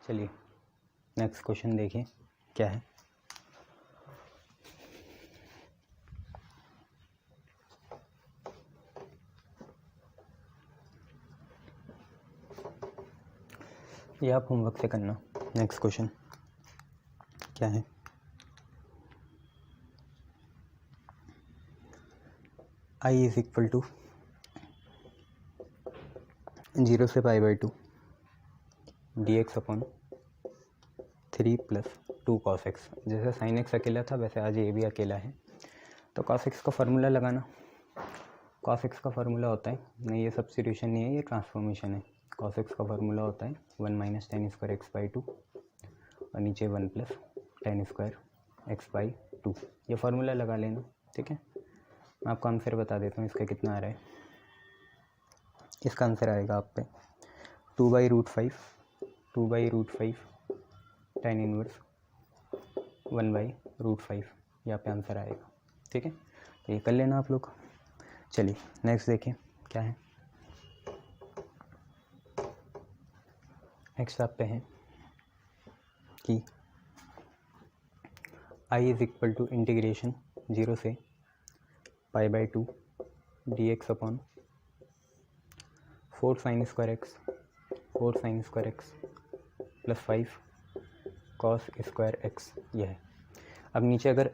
चलिए next question देखिए क्या है। ये आप होमवर्क से करना। नेक्स्ट क्वेश्चन क्या है। I इज इक्वल टू 0 से π/2 dx अपॉन 3 + 2 cos x। जैसे sin x अकेला था वैसे आज ये भी अकेला है, तो cos x का फार्मूला लगाना। cos x का फार्मूला होता है, नहीं ये सब्स्टिट्यूशन नहीं है, ये ट्रांसफॉर्मेशन है। cos x का फार्मूला होता है 1 - tan स्क्वायर x/2 और नीचे 1 + tan स्क्वायर x/2। ये फार्मूला लगा लेना, ठीक है। मैं आपको आंसर बता देता हूँ इसका कितना आ रहा है। इसका आंसर आएगा आप पे 2/√5 tan इनवर्स 1/√5। यहाँ पे आंसर आएगा, ठीक है। तो ये कर लेना आप लोग। चलिए नेक्स्ट देखिए क्या है। नेक्स्ट आप पे है कि I is equal to integration 0 से π/2 dx upon 4 sin square x plus 5 cos square x। यह है। अब नीचे अगर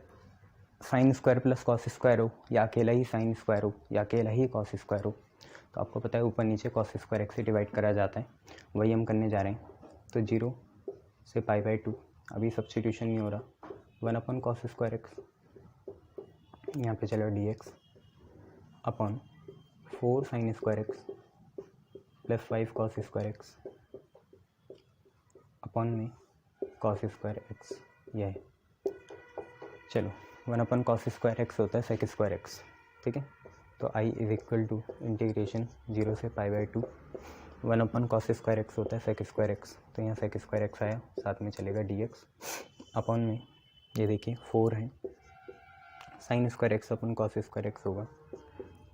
sine square plus cos square हो, या अकेला ही साइन स्क्वायर हो, या अकेला ही कॉस स्क्वायर हो, तो आपको पता है ऊपर नीचे कॉस स्क्वायर x से डिवाइड करा जाता है, वही हम करने जा रहे हैं। तो 0 से π/2 अभी सब्स्टिट्यूशन नहीं हो रहा, 1 अपॉन कॉस स्क्वायर x, यहाँ पे चलो dx upon 4 sin square x plus 5 cos square x upon में cos स्क्वायर x। यह है। चलो 1 अपॉन cos स्क्वायर x होता है sec स्क्वायर x, ठीक है। तो I is equal to integration 0 से π/2 1 अपॉन cos स्क्वायर x होता है sec स्क्वायर x। तो यहाँ sec स्क्वायर x आया, साथ में चलेगा dx अपॉन में ये देखिए 4 है sin square x upon cos square x होगा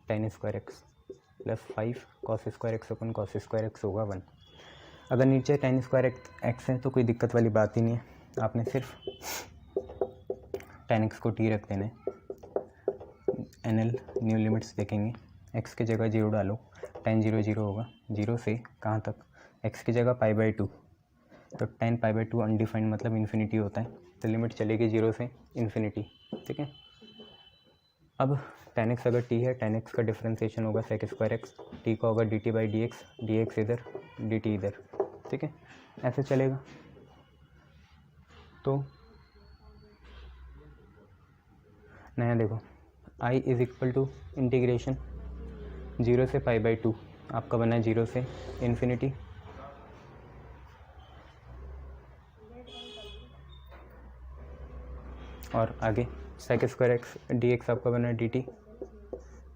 tan square x plus 5 cos square x upon cos square x होगा 1। अगर नीचे tan स्क्वायर x है तो कोई दिक्कत वाली बात ही नहीं है, आपने सिर्फ tan x को t रख देना है। NL न्यू लिमिट्स देखेंगे, x की जगह 0 डालो, tan 0 0 होगा, 0 से कहाँ तक, x की जगह π/2, तो tan π/2 अनडिफाइंड मतलब इन्फिनिटी होता है, तो लिमिट चलेगी 0 से इन्फिनिटी, ठीक है। अब tan x अगर t है, tan x का डिफ्रेंसिएशन होगा sec स्क्वायर x, t का होगा dt/dx, dx इधर dt इधर, ठीक है, ऐसे चलेगा। तो नया देखो I is equal to integration 0 से π/2 आपका बना है 0 से इन्फिनिटी, और आगे sec स्क्वायर x dx आपका बना है dt,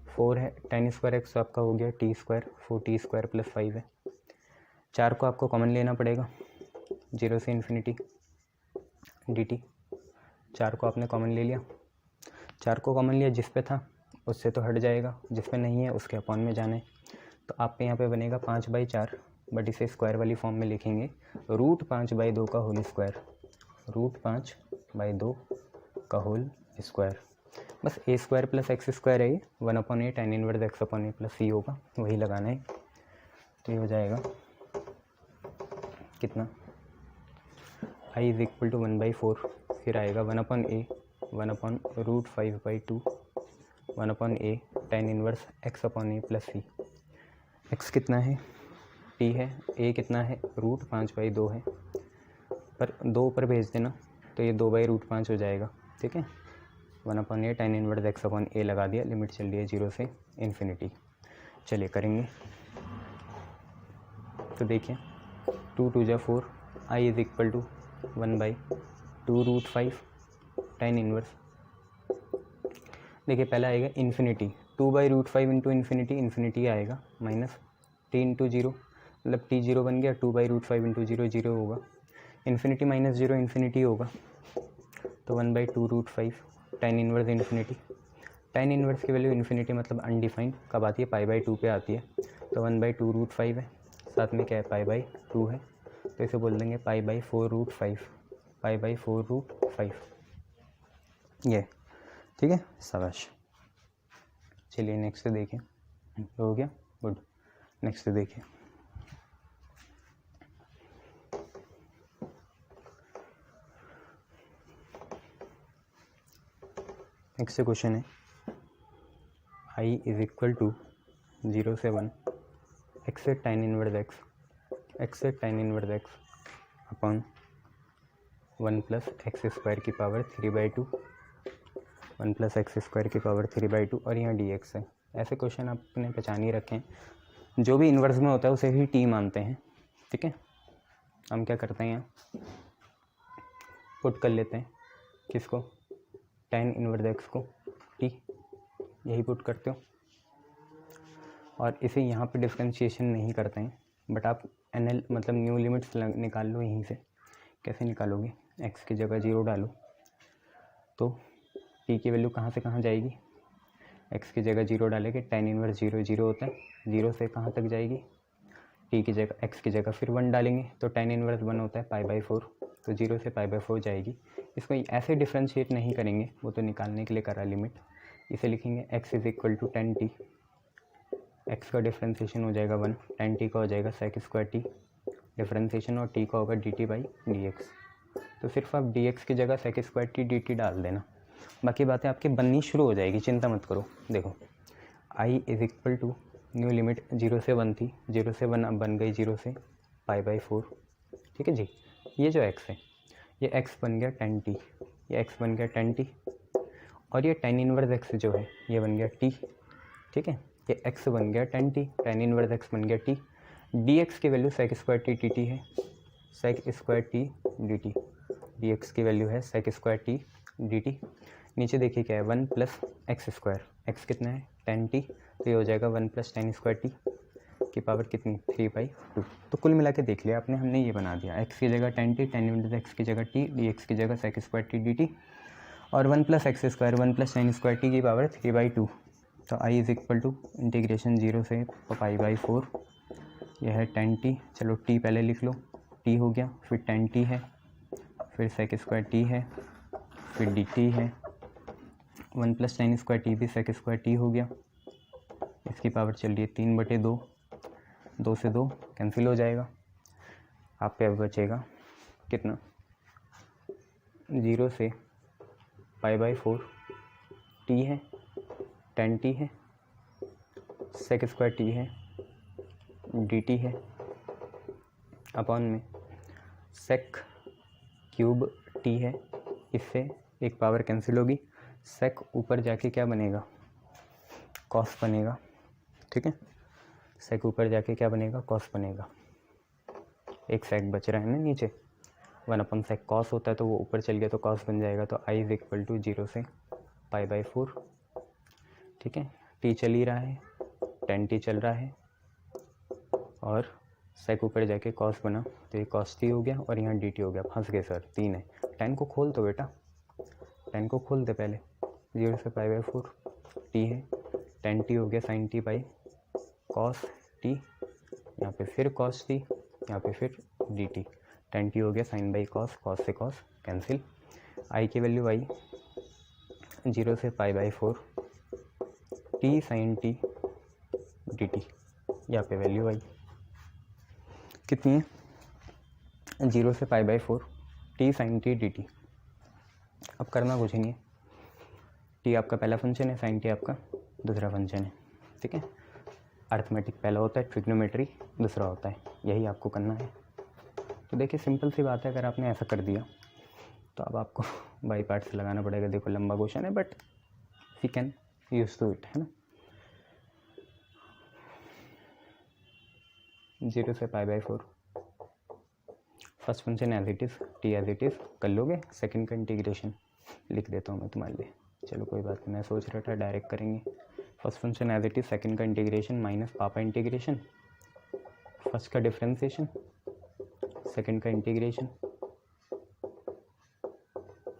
4 है tan स्क्वायर x आपका हो गया t square, 4t square plus 5 है। 4 को आपको कॉमन लेना पड़ेगा, 0 से इन्फिनिटी dt, 4 को आपने कॉमन ले लिया, 4 को कॉमन लिया, जिस पे था उससे तो हट जाएगा, जिस पे नहीं है उसके अपॉन में जाना है। तो आपके यहाँ पे बनेगा 5/4, बट इसे स्क्वायर वाली फॉर्म में लिखेंगे √5/2 का होल स्क्वायर, √5/2 का होल स्क्वायर। बस a square plus x square है, ये 1/a tan inverse x/a plus c होगा, वही लगाना है। तो ये हो जाएगा कितना, I इज इक्वल टू 1/4, फिर आएगा 1/a 1/√5/2 1/a tan inverse x/a plus c। x कितना है, t है, a कितना है, √5/2 है, पर 2 ऊपर भेज देना तो ये 2/√5 हो जाएगा, ठीक है। 1/a tan इनवर्स x/a लगा दिया, लिमिट चल रही है 0 से इन्फिनिटी। चलिए करेंगे, तो देखिए 2 2 जा 4, I is equal to 1/2√5 tan inverse. देखिए पहला आएगा इन्फिनिटी, 2/√5 इंटू इन्फिनिटी, इन्फिनिटी आएगा माइनस t इंटू 0, मतलब t 0 बन गया, 2/√5 इंटू 0 0 होगा, इन्फिनिटी माइनस 0 इन्फिनिटी होगा, तो 1/2√5 tan inverse infinity. tan inverse की वैल्यू इन्फिनिटी मतलब अनडिफाइंड कब आती है, π/2 पे आती है, तो 1/2√5 है, साथ में क्या है π/2 है, तो इसे बोल देंगे π/4√5, π/4√5 ये, ठीक है। शाबाश। चलिए नेक्स्ट देखिए, हो गया, गुड। नेक्स्ट देखिए, नेक्स्ट क्वेश्चन है I इज इक्वल टू 0 से 1 x से tan इनवर्स x से tan inverse x upon 1 plus x square की पावर 3/2, 1 प्लस एक्स स्क्वायर की पावर 3/2 और यहाँ dx है। ऐसे क्वेश्चन आपने पहचान ही रखें, जो भी इन्वर्स में होता है उसे ही t मानते हैं, ठीक है। हम क्या करते हैं, यहाँ पुट कर लेते हैं किसको, tan इनवर्स x को t, यही पुट करते हो और इसे यहाँ पे डिफरेंशिएशन नहीं करते हैं, बट आप NL मतलब न्यू लिमिट्स निकाल लो यहीं से। कैसे निकालोगे, x की जगह 0 डालो तो t की वैल्यू कहाँ से कहाँ जाएगी, x की जगह 0 डालेंगे, tan इनवर्स 0 0 होता है, 0 से कहाँ तक जाएगी, t की जगह x की जगह फिर 1 डालेंगे तो tan इनवर्स 1 होता है π/4, तो 0 से π/4 जाएगी। इसको ऐसे डिफ्रेंशिएट नहीं करेंगे, वो तो निकालने के लिए करा लिमिट। इसे लिखेंगे x is equal to tan t, x का डिफ्रेंशिएशन हो जाएगा 1, tan t का हो जाएगा sec स्क्वायर t डिफ्रेंशिएशन, और t का होगा dt/dx। तो सिर्फ आप dx की जगह sec स्क्वायर t dt डाल देना, बाकी बातें आपकी बननी शुरू हो जाएगी, चिंता मत करो। देखो I is equal to new limit 0 से 1 थी, 0 से 1 अब बन गई 0 से π/4, ठीक है जी। ये जो x है ये x बन गया tan t, ये x बन गया tan t, और ये tan इनवर्स x जो है ये बन गया t, ठीक है। ये x बन गया tan t, tan inverse x बन गया t, dx की value sec square t dt है, sec square t dt, dx की वैल्यू है sec स्क्वायर t dt। नीचे देखिए क्या है, 1 प्लस एक्स स्क्वायर, x कितना है tan t, तो ये हो जाएगा 1 प्लस tan स्क्वायर t की पावर कितनी 3/2। तो कुल मिला के देख लिया आपने, हमने ये बना दिया, x की जगह tan t, tan inverse x की जगह t, dx की जगह sec स्क्वायर t dt, और 1 plus x square 1 plus tan square t की पावर 3/2। तो I is equal to integration 0 से π/4, यह है tan t, चलो t पहले लिख लो, t हो गया, फिर tan t है, फिर sec स्क्वायर t है, फिर dt है, 1 प्लस tan स्क्वायर t भी sec स्क्वायर t हो गया, इसकी पावर चल रही है 3/2, 2 से 2 कैंसिल हो जाएगा, आप पे अब बचेगा कितना, 0 से π/4 t है, tan t है, sec स्क्वायर t है, dt है, अपॉन में sec क्यूब t है, इससे एक पावर कैंसिल होगी, sec ऊपर जाके क्या बनेगा, cos बनेगा, ठीक है। sec ऊपर जाके क्या बनेगा, cos बनेगा, एक sec बच रहा है ना नीचे, 1/sec cos होता है तो वो ऊपर चल गया तो cos बन जाएगा। तो I इज इक्वल टू 0 से π/4, ठीक है। t चल ही रहा है, tan t चल रहा है, और sec ऊपर जाके cos बना तो ये cos t हो गया, और यहाँ dt हो गया। फंस गए सर, 3 है, tan को खोल दो बेटा, tan को खोल दे पहले, 0 से π/4 t है, tan t हो गया sin t by cos t, यहाँ पे फिर cos t, यहाँ पे फिर dt, tan t हो गया sin बाई cos, cos से cos कैंसिल, I की वैल्यू आई 0 से π/4 t sin t dt, यहाँ पे वैल्यू आई कितनी है, 0 से π/4 t sin t dt। अब करना कुछ नहीं है, t आपका पहला फंक्शन है, sin t आपका दूसरा फंक्शन है, ठीक है। अर्थमेटिक पहला होता है, ट्रिग्नोमेट्री दूसरा होता है, यही आपको करना है। तो देखिए सिंपल सी बात है, अगर आपने ऐसा कर दिया तो अब आपको बाई पार्ट्स लगाना पड़ेगा। देखो लंबा क्वेश्चन है but we can use to it, है ना। 0 से π/4 first function as it is, T as it is कर लोगे, सेकंड का इंटीग्रेशन लिख देता हूँ मैं तुम्हारे लिए, चलो कोई बात नहीं, मैं सोच रहा था डायरेक्ट करेंगे। First function as it is, second का इंटीग्रेशन माइनस पापा इंटीग्रेशन, फर्स्ट का डिफरेंशिएशन, सेकंड का इंटीग्रेशन,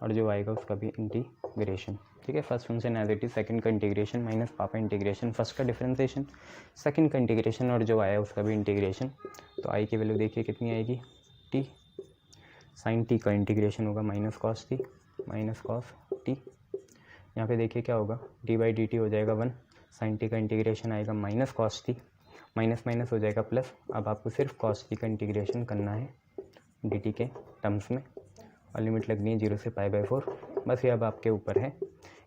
और जो आएगा उसका भी इंटीग्रेशन, ठीक है। First function as it is, second का इंटीग्रेशन माइनस पापा इंटीग्रेशन, फर्स्ट का डिफरेंशिएशन, सेकंड का इंटीग्रेशन, और जो आया उसका भी इंटीग्रेशन। तो आई की वैल्यू देखिए कितनी आएगी, टी, साइन टी का इंटीग्रेशन होगा minus cos T minus cos T. यहाँ पे देखिए क्या होगा, डी बाई डी टी हो जाएगा 1, साइन टी का इंटीग्रेशन आएगा minus cos T, minus minus हो जाएगा प्लस। अब आपको सिर्फ कॉस टी का इंटीग्रेशन करना है डी टी के टर्म्स में और लिमिट लगनी है 0 से π/4। बस ये अब आपके ऊपर है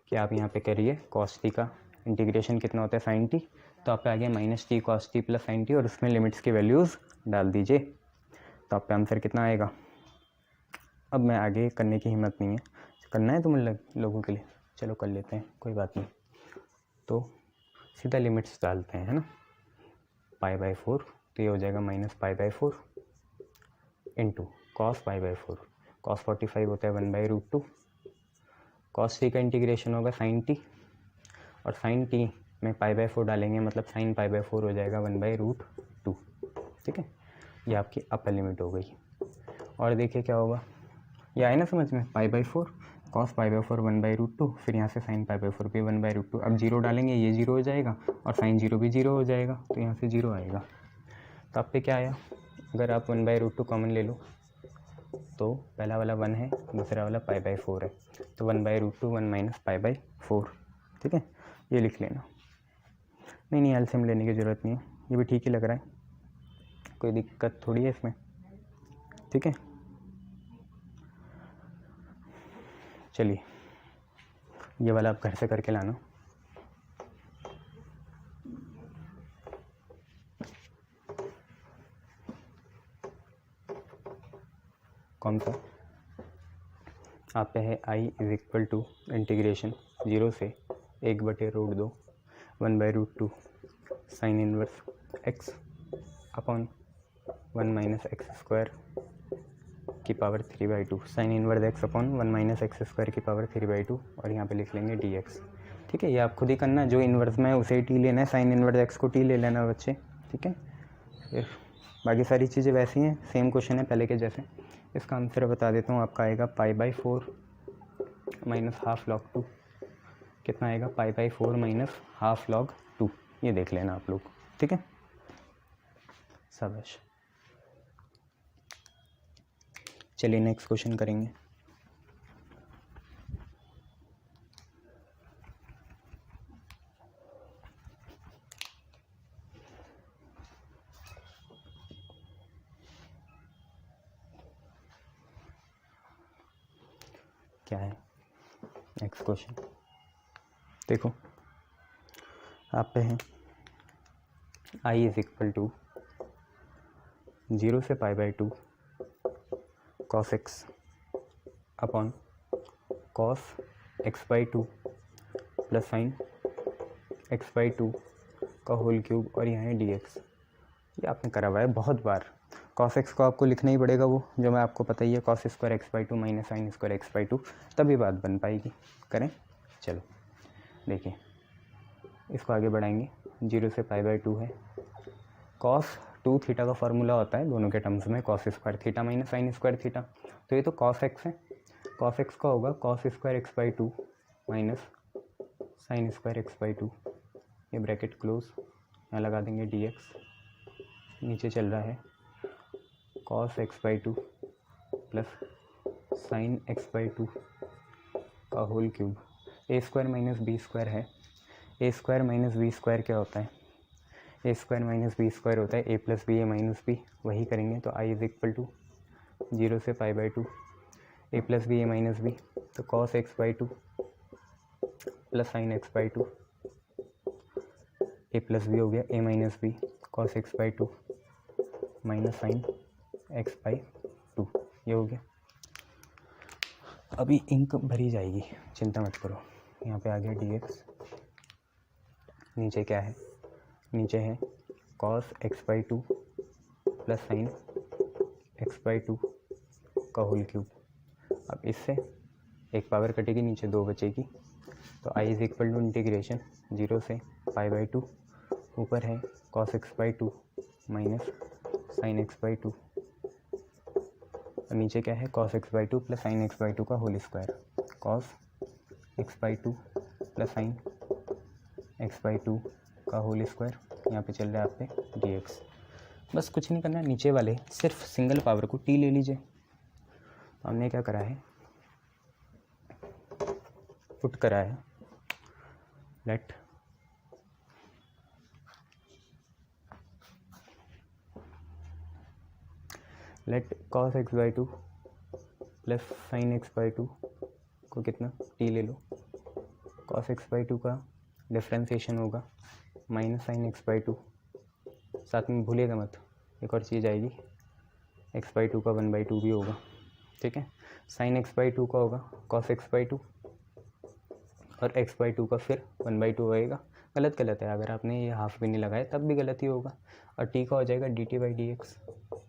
कि आप यहाँ पे करिए कॉस टी का इंटीग्रेशन कितना होता है साइन टी, तो आप पे आ गया minus T cos T plus sign T और उसमें लिमिट्स की वैल्यूज़ डाल दीजिए, तो आप पे आंसर कितना आएगा। अब मैं आगे करने की हिम्मत नहीं है, करना है तुम लोगों के लिए, चलो कर लेते हैं, कोई बात नहीं। तो सीधा लिमिट्स डालते हैं, है ना, π/4, तो ये हो जाएगा माइनस π/4 इंटू कॉस π/4, कॉस 45 होता है 1/√2, कॉस टी का इंटीग्रेशन होगा साइन टी और साइन टी में π/4 डालेंगे मतलब साइन π/4 हो जाएगा 1/√2। ठीक है, ये आपकी अपर लिमिट हो गई। और देखिए क्या होगा, ये आए ना समझ में, π/4 कॉस π/4 1/√2, फिर यहाँ से साइन π/4 भी 1/√2। अब जीरो डालेंगे, ये जीरो हो जाएगा और साइन जीरो भी जीरो हो जाएगा, तो यहाँ से जीरो आएगा। तो आप पे क्या आया, अगर आप 1/√2 कॉमन ले लो तो पहला वाला 1 है, दूसरा वाला π/4 है, तो 1/√2 1 माइनस π/4। ठीक है, ये लिख लेना। नहीं एलसीएम लेने की ज़रूरत नहीं है, ये भी ठीक ही लग रहा है, कोई दिक्कत थोड़ी है इसमें। ठीक है, चलिए ये वाला आप घर से करके लाना। कौन सा, आप पे है I is equal to integration 0 से 1/√2 1/√2 sine inverse x upon 1 minus x square की power 3/2, sine inverse x upon 1 minus x square की पावर 3/2, और यहाँ पे लिख लेंगे डी एक्स। ठीक है, ये आप खुद ही करना, जो इन्वर्स में है उसे टी लेना है, साइन इनवर्स एक्स को टी ले लेना बच्चे। ठीक है, फिर बाकी सारी चीज़ें वैसी हैं, सेम क्वेश्चन है पहले के जैसे। इसका आंसर बता देता हूँ, आपका आएगा π/4 माइनस हाफ लॉग 2। कितना आएगा, π/4 माइनस हाफ लॉग 2, ये देख लेना आप लोग। ठीक है, शाबाश। चलिए नेक्स्ट क्वेश्चन करेंगे। क्या है नेक्स्ट क्वेश्चन, देखो आप पे है आई इज इक्वल टू 0 से π/2 cos x upon cos x/2 plus sine x/2 का होल क्यूब, और यहाँ है dx। ये आपने करा हुआ है बहुत बार। कॉस एक्स को आपको लिखना ही पड़ेगा, वो जो मैं आपको पता ही है, cos square x/2 minus sine square x/2, तभी बात बन पाएगी। करें, चलो देखिए इसको आगे बढ़ाएंगे। 0 से π/2 है, कॉस 2 थीटा का फार्मूला होता है दोनों के टर्म्स में, cos square theta minus sine square theta, तो ये तो कॉस एक्स है, कॉस एक्स का होगा cos square x/2 minus sine square x/2, ये ब्रैकेट क्लोज, यहाँ लगा देंगे dx, नीचे चल रहा है cos x/2 plus sine x/2 का होल क्यूब, ए स्क्वायर माइनस बी स्क्वायर है, A square minus B square क्या होता है, A square minus B square होता है A plus B A minus B, वही करेंगे। तो आई इज इक्वल टू 0 से π/2 A plus B A minus B, तो cos x/2 plus sine x/2, A plus B हो गया A minus B, cos x/2 minus sine x/2, ये हो गया। अभी इंक भरी जाएगी, चिंता मत करो। यहाँ पे आ गया dx, नीचे क्या है, नीचे है cos x/2 plus sine x/2 का होल क्यूब। अब इससे एक पावर कटेगी, नीचे 2 बचेगी, तो आई इज इक्वल टू इंटीग्रेशन 0 से π/2, ऊपर है cos x/2 minus sine x/2, और नीचे क्या है cos x/2 plus sine x/2 का whole square, cos x/2 plus sine x/2 का होल स्क्वायर, यहाँ पे चल रहा है आप पे dx। बस कुछ नहीं करना है, नीचे वाले सिर्फ सिंगल पावर को टी ले लीजिए। तो हमने क्या करा है, पुट करा है late cos x/2 plus sin x/2 को कितना टी ले लो, cos x/2 का डिफ्रेंसिएशन होगा माइनस sin x/2, साथ में भूलिएगा मत एक और चीज़ आएगी, x/2 का 1/2 भी होगा, ठीक है। sin x/2 का होगा cos x/2 और x/2 का फिर 1/2 आएगा। गलत है, अगर आपने ये हाफ भी नहीं लगाया तब भी गलत ही होगा। और टी का हो जाएगा dt/dx,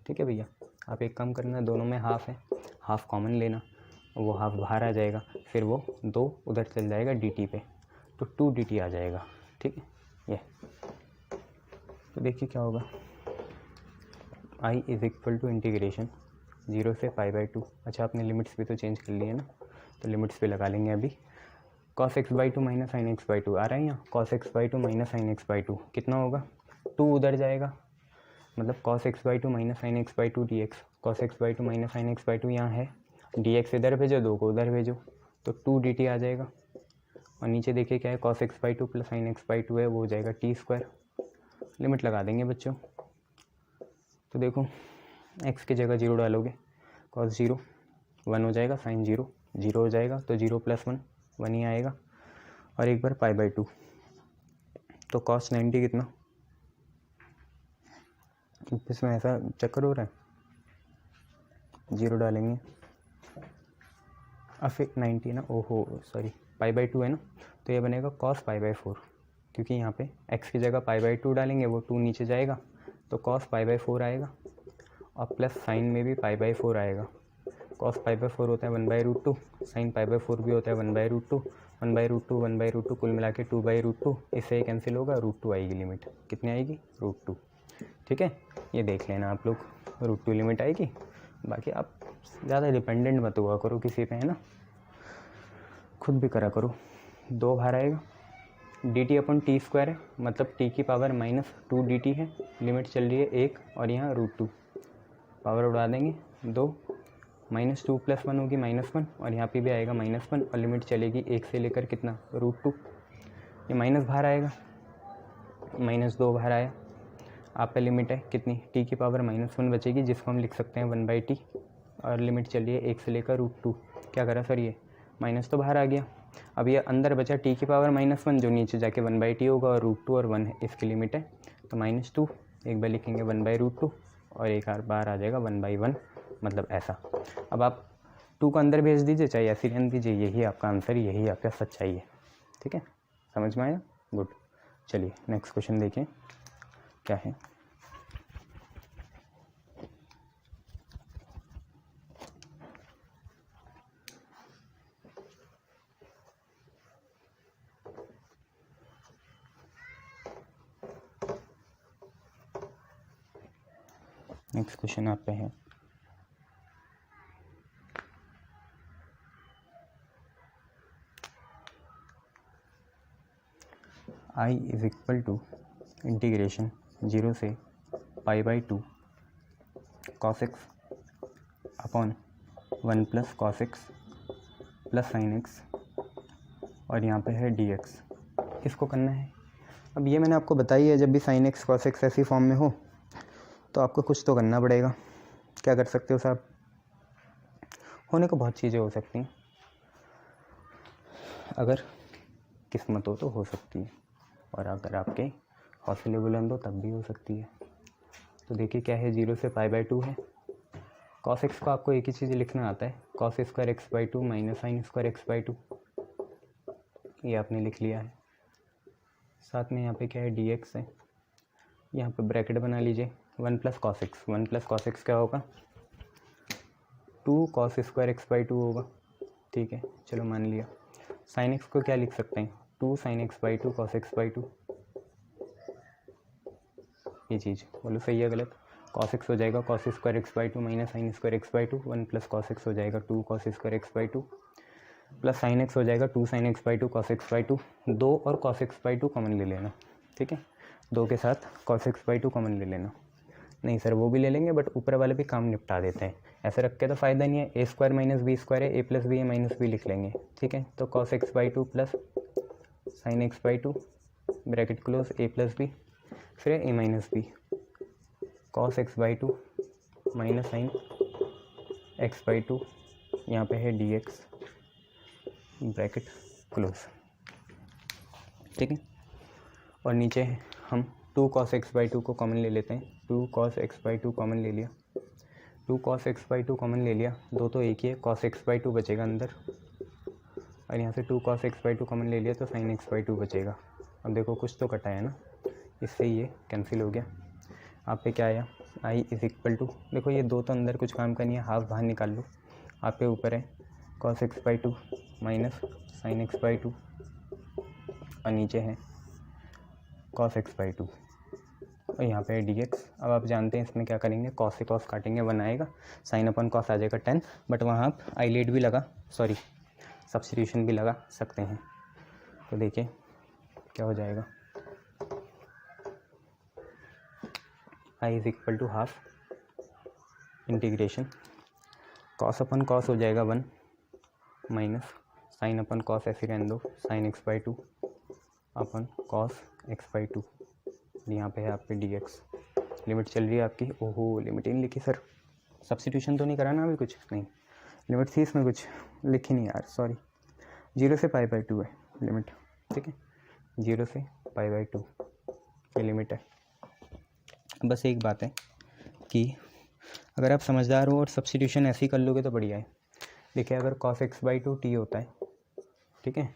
ठीक है भैया। आप एक काम करना, दोनों में हाफ है, हाफ कॉमन लेना, वो हाफ बाहर आ जाएगा, फिर वो 2 उधर चल जाएगा dt पे, तो 2 dt आ जाएगा, ठीक है। ये तो देखिए क्या होगा, I is equal to integration 0 से π/2। अच्छा, आपने लिमिट्स भी तो चेंज कर लिए ना, तो लिमिट्स पे लगा लेंगे अभी। cos x/2 minus sin x/2 आ रहा है यहाँ, cos x/2 minus sin x/2 कितना होगा, 2 उधर जाएगा, मतलब cos x/2 minus sin x/2 dx, cos x/2 minus sin x/2 यहाँ है, dx इधर भेजो, 2 को उधर भेजो, तो 2 dt आ जाएगा। और नीचे देखिए क्या है, cos x/2 plus sin x/2 है, वो हो जाएगा t²। लिमिट लगा देंगे बच्चों, तो देखो x की जगह 0 डालोगे, cos 0 1 हो जाएगा, sin 0 0 हो जाएगा, तो 0 + 1 1 ही आएगा, और एक बार π/2, तो cos 90 कितना, इसमें ऐसा चक्कर हो रहा है, 0 डालेंगे, अब फिर 90 ना, ओहो सॉरी π/2 है ना, तो ये बनेगा cos π/4, क्योंकि यहाँ पे x की जगह π/2 डालेंगे, वो 2 नीचे जाएगा, तो cos π/4 आएगा, और प्लस साइन में भी π/4 आएगा। cos π/4 होता है 1/√2, sin π/4 भी होता है 1/√2, 1/√2 1/√2 कुल मिला के 2/√2, इससे ये कैंसिल होगा, √2 आएगी लिमिट, कितनी आएगी, √2, ठीक है। ये देख लेना आप लोग, √2 लिमिट आएगी। बाकी आप ज़्यादा डिपेंडेंट मत हुआ करो किसी पे, है ना, खुद भी करा करो। 2 बाहर आएगा, dt/t² है, मतलब t की पावर -2 dt है, लिमिट चल रही है 1 और यहाँ √2, पावर उड़ा देंगे 2, -2 + 1 होगी -1, और यहाँ पे भी आएगा -1, और लिमिट चलेगी 1 से लेकर कितना, √2। ये माइनस बाहर आएगा, -2 बाहर आया, आप पे लिमिट है कितनी, t की पावर -1 बचेगी, जिसको हम लिख सकते हैं 1/t, और लिमिट चलिए 1 से लेकर √2। क्या करा सर, ये माइनस तो बाहर आ गया, अब ये अंदर बचा t की पावर -1, जो नीचे जाके 1/t होगा, और √2 और 1 है, इसकी लिमिट है, तो -2 एक बार लिखेंगे 1/√2, और एक बार आ जाएगा 1/1, मतलब ऐसा। अब आप 2 को अंदर भेज दीजिए, चाहे ऐसे रहने दीजिए, यही आपका आंसर, यही आपका सच्चाई है, ठीक है, समझ में आया, गुड। चलिए नेक्स्ट क्वेश्चन देखें क्या है। नेक्स्ट क्वेश्चन आप पे है, I is equal to integration 0 से π/2 cos x upon 1 + cos x plus sin x, और यहाँ पे है dx, इसको करना है। अब ये मैंने आपको बताई है, जब भी sin x cos x ऐसी फॉर्म में हो तो आपको कुछ तो करना पड़ेगा। क्या कर सकते हो साहब, होने को बहुत चीज़ें हो सकती हैं, अगर किस्मत हो तो हो सकती है, और अगर आपके हौसले बुलंद हो तब भी हो सकती है। तो देखिए क्या है, 0 से π/2 है, cos x को आपको एक ही चीज़ लिखना आता है, cos² x/2 minus sin² x/2, ये आपने लिख लिया है। साथ में यहाँ पे क्या है, dx है, यहाँ पे ब्रैकेट बना लीजिए, 1 + cos x, 1 + cos x क्या होगा, 2 cos² x/2 होगा, ठीक है, चलो मान लिया। sin x को क्या लिख सकते हैं, 2 sin x/2 cos x/2, ये चीज़ बोलो सही है गलत, cos x हो जाएगा cos² x/2 minus sin² x/2, 1 + cos x हो जाएगा 2 cos² x/2 plus sin x हो जाएगा 2 sin x/2 cos x/2, 2 और cos x/2 कॉमन ले लेना, ठीक है, 2 के साथ cos x/2 कॉमन ले लेना, नहीं सर वो भी ले लेंगे, बट ऊपर वाले भी काम निपटा देते हैं, ऐसे रख के तो फ़ायदा नहीं है। A square minus B square है, ए प्लस बी है माइनस बी लिख लेंगे, ठीक है। तो cos x by two plus sine x by two bracket close A plus B, फिर A minus B cos x by two minus sine x by two, यहाँ पे है डी एक्स ब्रैकेट क्लोज, ठीक है। और नीचे हम 2 cos x बाई टू को कॉमन ले लेते हैं, 2 cos x by two common ले लिया, 2 cos x by two common ले लिया, दो तो एक ही है, cos x बाई टू बचेगा अंदर, और यहाँ से 2 cos x by two common ले लिया तो sin x बाई टू बचेगा। अब देखो कुछ तो कटा है ना, इससे ये कैंसिल हो गया। आप पे क्या आया, i इज़ इक्वल टू, देखो ये दो तो अंदर कुछ काम का नहीं है, हाफ बाहर निकाल लो, आप पे ऊपर है cos x by two minus sin x by two, और नीचे है cos x बाई टू, और यहाँ पे डी एक्स। अब आप जानते हैं इसमें क्या करेंगे, कॉस से कॉस काटेंगे, 1 आएगा, साइन अपन कॉस आ जाएगा 10, बट वहाँ आप आईलेट भी लगा, सॉरी सब्स्टिट्यूशन भी लगा सकते हैं। तो देखिए क्या हो जाएगा, I is equal to half integration cos upon cos हो जाएगा 1 माइनस साइन अपन कॉस, ऐसे रहने दो, sign x by to upon cos x by two, यहाँ पे है आपके डी एक्स। लिमिट चल रही है आपकी, ओहो लिमिट ही नहीं लिखी सर, सब्स्टिट्यूशन तो नहीं करा ना अभी कुछ, नहीं लिमिट थी इसमें, कुछ लिखी नहीं यार, सॉरी। 0 से पाई बाई टू है लिमिट, ठीक है, 0 से पाई बाई टू ये लिमिट है। बस एक बात है कि अगर आप समझदार हो और सब्स्टिट्यूशन ऐसे ही कर लोगे तो बढ़िया है। देखिए अगर cos x by two T होता है, ठीक है,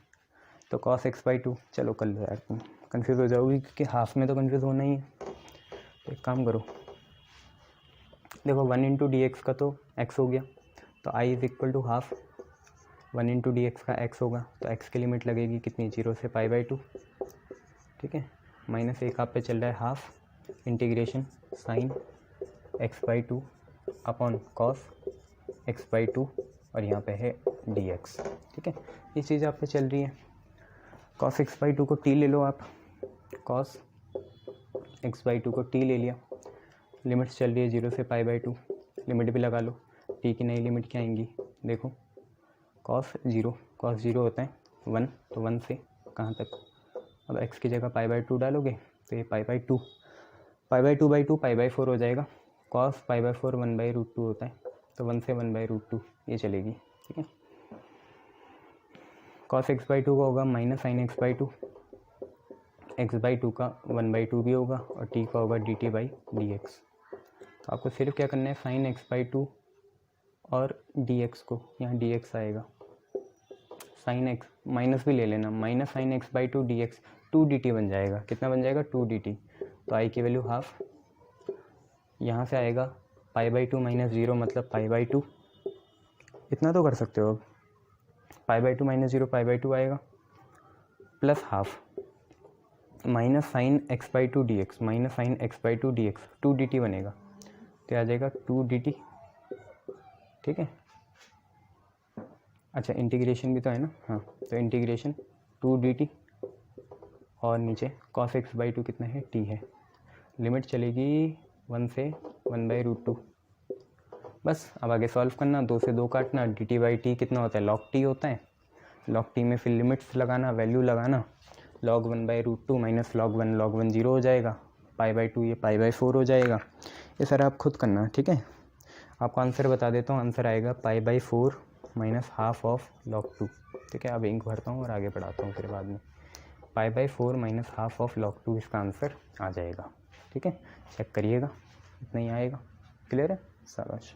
तो cos x बाई टू, चलो कर लो यार, तुम कन्फ्यूज़ हो जाओगी क्योंकि हाफ में तो कन्फ्यूज़ होना ही है। तो एक काम करो, देखो 1 इंटू डी एक्स का तो x हो गया, तो i is equal to half 1 into d x का x होगा, तो x की लिमिट लगेगी कितनी, 0 से पाई बाई टू, ठीक है, माइनस एक आप पे चल रहा है half integration sign x by two upon cos x by to, और यहाँ पे है डी एक्स, ठीक है। ये चीज़ आप पे चल रही है, कॉस एक्स बाई टू को टी ले लो आप, कॉस एक्स बाई टू को टी ले लिया, लिमिट्स चल रही है 0 से पाई बाई टू, लिमिट भी लगा लो, टी की नई लिमिट क्या आएंगी, देखो कॉस जीरो होता है 1, तो 1 से कहाँ तक, अब x की जगह पाई बाई टू डालोगे तो ये pi by two by two pi by 4 हो जाएगा, cos pi by 4 1 by root 2 होता है, तो 1 से 1 बाई रूट 2 ये चलेगी, ठीक है। कॉस एक्स बाई टू का होगा minus sine x by to, x by to का 1 बाई टू भी होगा, और टी का होगा D T by D x. तो आपको सिर्फ क्या करना है, साइन एक्स बाई टू और डी एक्स को, यहाँ डी एक्स आएगा, साइन एक्स माइनस भी ले लेना, minus sine x by two D x, 2 D T बन जाएगा, कितना बन जाएगा 2 डी टी, तो आई की वैल्यू हाफ, यहाँ से आएगा पाई बाई टू माइनस 0 मतलब पाई बाई टू, इतना तो कर सकते हो। अब pi by two minus 0 pi by two आएगा, plus half minus sine x by two D x, minus sine x by two D x, 2 D T बनेगा, तो आ जाएगा 2 डी टी, ठीक है। अच्छा इंटीग्रेशन भी तो है ना, हाँ, तो इंटीग्रेशन 2 डी टी, और नीचे कॉस एक्स बाई टू कितना है, टी है, लिमिट चलेगी 1 से 1 बाई रूट 2। बस अब आगे सॉल्व करना, 2 से 2 काटना, डी टी बाई टी कितना होता है, लॉग टी होता है, लॉग टी में फिर लिमिट्स लगाना, वैल्यू लगाना, log 1 by root 2 minus log 1 0 हो जाएगा, पाई बाई टू ये पाई बाई 4 हो जाएगा। ये सर आप खुद करना, ठीक है। आपको आंसर बता देता हूँ, आंसर आएगा पाई by 4 minus half of log 2, ठीक है। अब इंक भरता हूँ और आगे पढ़ाता हूँ फिर बाद में, पाई by 4 minus half of log 2 इसका आंसर आ जाएगा, ठीक है। चेक करिएगा, इतना ही आएगा, क्लियर है, शाबाश।